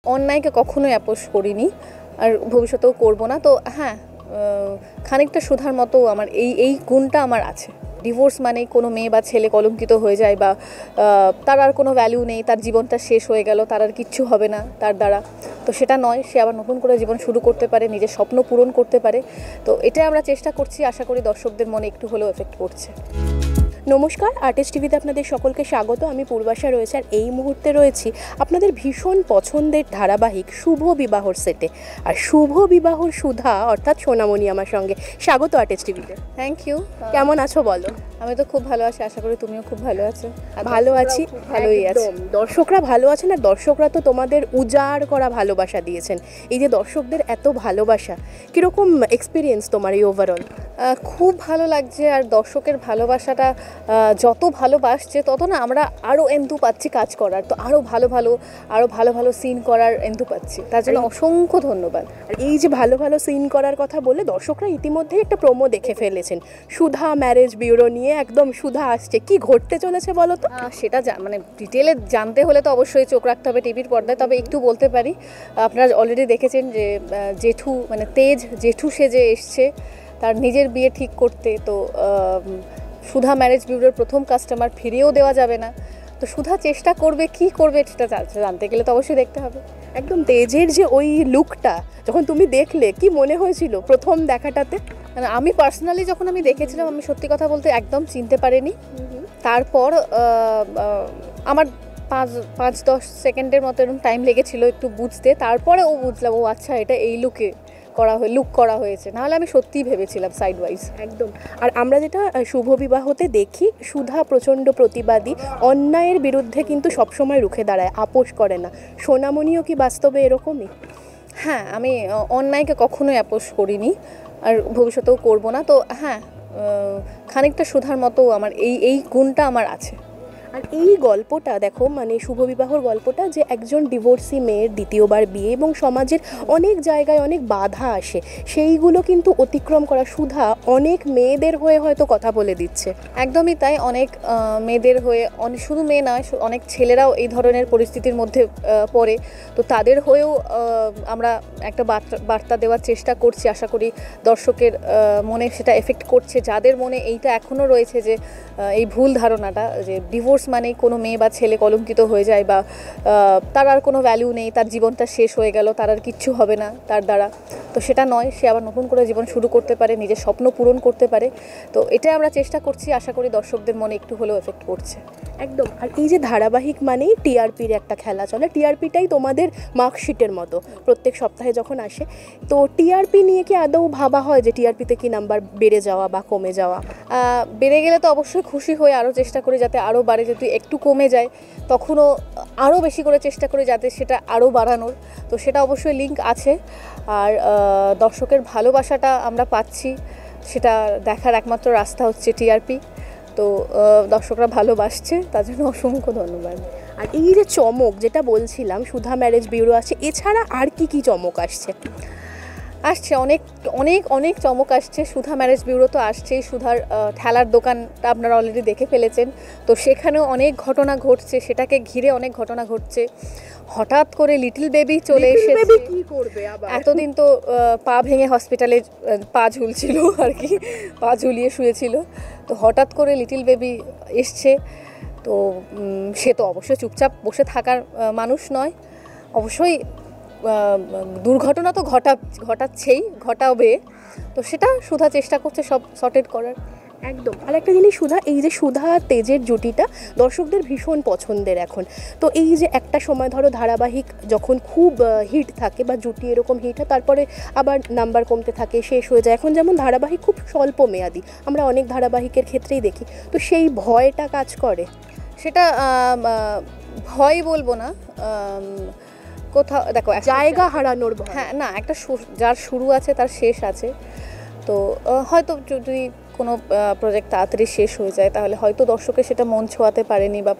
অন্যায়কে কখনোই আপোস করিনি আর ভবিষ্যতেও করব না। তো হ্যাঁ, খানিকটা সুধার মতো আমার এই গুণটা আমার আছে। ডিভোর্স মানেই কোনো মেয়ে বা ছেলে কলঙ্কিত হয়ে যায় বা তার আর কোনো ভ্যালু নেই, তার জীবনটা শেষ হয়ে গেল, তার আর কিচ্ছু হবে না তার দ্বারা। তো সেটা নয়, সে আবার নতুন করে জীবন শুরু করতে পারে, নিজের স্বপ্ন পূরণ করতে পারে। তো এটাই আমরা চেষ্টা করছি, আশা করি দর্শকদের মনে একটু হলেও এফেক্ট করছে। নমস্কার, আর্টিস্ট টিভিতে আপনাদের সকলকে স্বাগত। আমি পূর্বাশা রয়েছে, আর এই মুহূর্তে রয়েছি আপনাদের ভীষণ পছন্দের ধারাবাহিক শুভ বিবাহর সেটে। আর শুভ বিবাহর সুধা অর্থাৎ সোনামণি আমার সঙ্গে। স্বাগত আর্টিস্ট টিভিতে। Thank you. কেমন আছো বলো? আমি তো খুব ভালো আছি, আশা করি তুমিও খুব ভালো আছো। ভালো আছি, ভালোই আছে। দর্শকরা ভালো আছেন, আর দর্শকরা তো তোমাদের উজাড় করা ভালোবাসা দিয়েছেন। এই যে দর্শকদের এত ভালোবাসা, কীরকম এক্সপিরিয়েন্স তোমার এই ওভারঅল? খুব ভালো লাগছে। আর দর্শকের ভালোবাসাটা যত ভালোবাসছে তত না আমরা আরও এন্থু পাচ্ছি কাজ করার, তো আরও ভালো ভালো সিন করার এন্থু পাচ্ছি। তার জন্য অসংখ্য ধন্যবাদ। আর এই যে ভালো ভালো সিন করার কথা বলে দর্শকরা ইতিমধ্যেই একটা প্রোমো দেখে ফেলেছেন সুধা ম্যারেজ ব্যুরো নিয়ে। একদম সুধা আসছে, কি ঘটতে চলেছে বলো তো? সেটা মানে ডিটেলে জানতে হলে তো অবশ্যই চোখ রাখতে হবে টিভির পর্দায়। তবে একটু বলতে পারি, আপনারা অলরেডি দেখেছেন যে জেঠু মানে তেজ জেঠু সেজে এসছে তার নিজের বিয়ে ঠিক করতে। তো সুধা ম্যারেজ ব্যুরোর প্রথম কাস্টমার ফিরিয়েও দেওয়া যাবে না। তো সুধা চেষ্টা করবে, কি করবে সেটা জানতে গেলে তো অবশ্যই দেখতে হবে। একদম তেজের যে ওই লুকটা যখন তুমি দেখলে, কি মনে হয়েছিল প্রথম দেখাটাতে? মানে আমি পার্সোনালি যখন আমি দেখেছিলাম, আমি সত্যি কথা বলতে একদম চিনতে পারিনি। তারপর আমার 5-10 সেকেন্ডের মতো এরকম টাইম লেগেছিল একটু বুঝতে। তারপরে বুঝলাম, ও আচ্ছা এটা এই লুক করা হয়েছে। নাহলে আমি সত্যিই ভেবেছিলাম সাইড ওয়াইজ। একদম। আর আমরা যেটা শুভ বিবাহতে দেখি, সুধা প্রচণ্ড প্রতিবাদী, অন্যায়ের বিরুদ্ধে কিন্তু সবসময় রুখে দাঁড়ায়, আপোষ করে না। সোনামণিও কি বাস্তবে এরকমই? হ্যাঁ, আমি অন্যায়কে কখনোই আপোস করিনি আর ভবিষ্যতেও করব না। তো হ্যাঁ, খানিকটা সুধার মতো আমার এই গুণটা আমার আছে। আর এই গল্পটা দেখো, মানে শুভ বিবাহর গল্পটা, যে একজন ডিভোর্সি মেয়ের দ্বিতীয়বার বিয়ে এবং সমাজের অনেক জায়গায় অনেক বাধা আসে, সেইগুলো কিন্তু অতিক্রম করা সুধা অনেক মেয়েদের হয়ে হয়তো কথা বলে দিচ্ছে। একদমই তাই, অনেক মেয়েদের হয়ে, শুধু মেয়ে নয়, অনেক ছেলেরাও এই ধরনের পরিস্থিতির মধ্যে পড়ে। তো তাদের হয়েও আমরা একটা বার্তা দেওয়ার চেষ্টা করছি। আশা করি দর্শকের মনে সেটা এফেক্ট করছে। যাদের মনে এইটা এখনও রয়েছে যে এই ভুল ধারণাটা যে ডিভোর্স মানেই কোনো মেয়ে বা ছেলে কলঙ্কিত হয়ে যায় বা তার আর কোনো ভ্যালু নেই, তার জীবনটা শেষ হয়ে গেল, তার আর কিচ্ছু হবে না তার দ্বারা। তো সেটা নয়, সে আবার নতুন করে জীবন শুরু করতে পারে, নিজের স্বপ্ন পূরণ করতে পারে। তো এটাই আমরা চেষ্টা করছি, আশা করি দর্শকদের মনে একটু হলেও এফেক্ট করছে। একদম। আর এই যে ধারাবাহিক মানেই টিআরপির একটা খেলা চলে, টিআরপিটাই তোমাদের মার্কশিটের মতো প্রত্যেক সপ্তাহে যখন আসে। তো টিআরপি নিয়ে কি আদৌ ভাবা হয় যে টিআরপিতে কি নাম্বার বেড়ে যাওয়া বা কমে যাওয়া? বেড়ে গেলে তো অবশ্যই খুশি হয়ে আরও চেষ্টা করি যাতে আরও বাড়ে। যদি একটু কমে যায় তখনও আরও বেশি করে চেষ্টা করি যাতে সেটা আরও বাড়ানোর। তো সেটা অবশ্যই লিঙ্ক আছে। আর দর্শকের ভালোবাসাটা আমরা পাচ্ছি, সেটা দেখার একমাত্র রাস্তা হচ্ছে টিআরপি। তো দর্শকরা ভালোবাসছে, তার জন্য অসংখ্য ধন্যবাদ। আর এই যে চমক যেটা বলছিলাম, সুধা ম্যারেজ ব্যুরো আছে, এছাড়া আর কি চমক আসছে? অনেক অনেক অনেক চমক আসছে। সুধা ম্যারেজ ব্যুরো তো আসছেই, সুধার ঠেলার দোকানটা আপনারা অলরেডি দেখে ফেলেছেন। তো সেখানেও অনেক ঘটনা ঘটছে, সেটাকে ঘিরে অনেক ঘটনা ঘটছে। হঠাৎ করে লিটল বেবি চলে এসেছে। কি করবে আবার? এতদিন তো পা ভেঙে হসপিটালে পা ঝুলছিল আর কি, পা ঝুলিয়ে শুয়েছিল। তো হঠাৎ করে লিটল বেবি এসছে। তো সে তো অবশ্যই চুপচাপ বসে থাকার মানুষ নয়, অবশ্যই দুর্ঘটনা তো ঘটাবে। তো সেটা সুধা চেষ্টা করছে সব সর্টেড করার। একদম। আর একটা জিনিস সুধা, এই যে সুধা তেজের জুটিটা দর্শকদের ভীষণ পছন্দের এখন। তো এই যে একটা সময় ধরো ধারাবাহিক যখন খুব হিট থাকে বা জুটি এরকম হিট হয়, তারপরে আবার নাম্বার কমতে থাকে, শেষ হয়ে যায়। এখন যেমন ধারাবাহিক খুব স্বল্প মেয়াদি, আমরা অনেক ধারাবাহিকের ক্ষেত্রেই দেখি। তো সেই ভয়টা কাজ করে? সেটা ভয় বলবো না, কোথাও দেখো জায়গা হারানোর ভয়। হ্যাঁ, না, একটা যার শুরু আছে তার শেষ আছে। তো হয়তো যদি কোনো প্রজেক্ট তাড়াতাড়ি শেষ হয়ে যায় তাহলে হয়তো দর্শকের সেটা মন ছোঁয়াতে পারেনি বা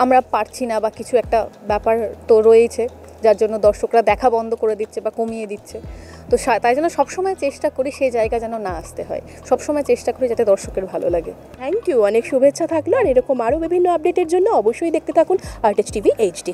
আমরা পারছি না বা কিছু একটা ব্যাপার তো রয়েছে, যার জন্য দর্শকরা দেখা বন্ধ করে দিচ্ছে বা কমিয়ে দিচ্ছে। তো তাই জন্য সবসময় চেষ্টা করি সেই জায়গা যেন না আসতে হয়, সবসময় চেষ্টা করি যাতে দর্শকের ভালো লাগে। থ্যাংক ইউ, অনেক শুভেচ্ছা থাকলো। আর এরকম আরও বিভিন্ন আপডেটের জন্য অবশ্যই দেখতে থাকুন আর্টিস্ট টিভি HD।